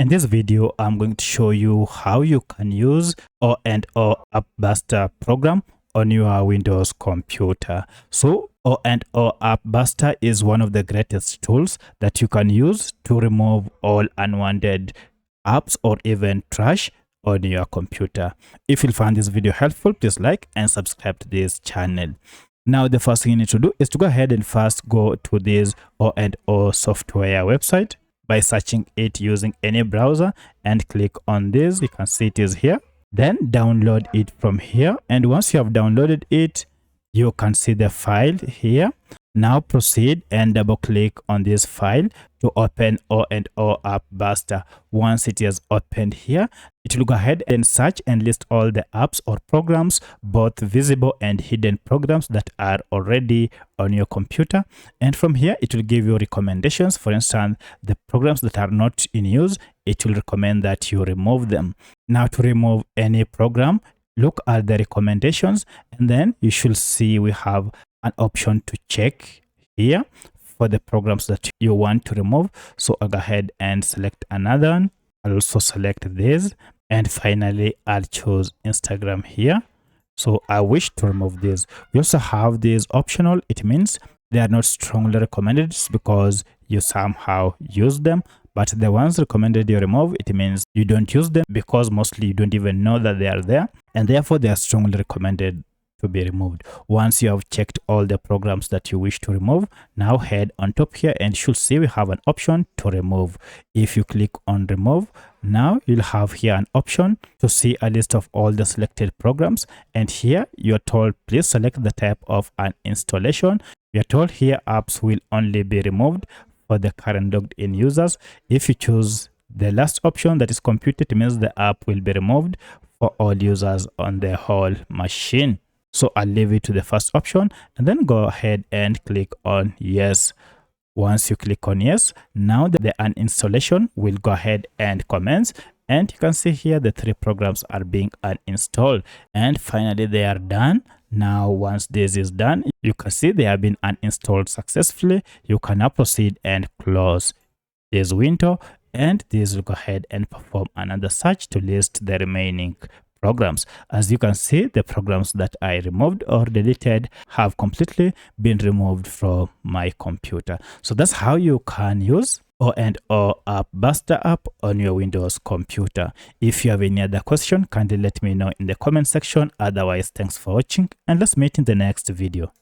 In this video, I'm going to show you how you can use O&O AppBuster program on your Windows computer. So O&O AppBuster is one of the greatest tools that you can use to remove all unwanted apps or even trash on your computer. If you find this video helpful, please like and subscribe to this channel. Now, the first thing you need to do is to go ahead and first go to this O&O software website by searching it using any browser and click on this. You can see it is here. Then download it from here. And once you have downloaded it, you can see the file here. Now proceed and double click on this file to open O&O AppBuster. Once it is opened here, it will go ahead and search and list all the apps or programs, both visible and hidden programs that are already on your computer. And from here, it will give you recommendations. For instance, the programs that are not in use, it will recommend that you remove them. Now, to remove any program, look at the recommendations, and then you should see we have an option to check here for the programs that you want to remove. So I'll go ahead and select another one. I'll also select this, and finally I'll choose Instagram here. So I wish to remove this. We also have this optional. It means they are not strongly recommended because you somehow use them, but the ones recommended you remove, it means you don't use them because mostly you don't even know that they are there, and therefore they are strongly recommended to be removed. Once you have checked all the programs that you wish to remove, now head on top here and you should see we have an option to remove. If you click on remove, now you'll have here an option to see a list of all the selected programs, and here you're told please select the type of an installation. You're told here apps will only be removed for the current logged in users. If you choose the last option, that is computed, it means the app will be removed for all users on the whole machine. So I'll leave it to the first option and then go ahead and click on yes. Once you click on yes, now the uninstallation will go ahead and commence, and you can see here the 3 programs are being uninstalled, and finally they are done. Now once this is done, you can see they have been uninstalled successfully. You can now proceed and close this window, and this will go ahead and perform another search to list the remaining programs. As you can see, the programs that I removed or deleted have completely been removed from my computer. So that's how you can use O&O AppBuster app on your Windows computer. If you have any other question, kindly let me know in the comment section. Otherwise, thanks for watching, and let's meet in the next video.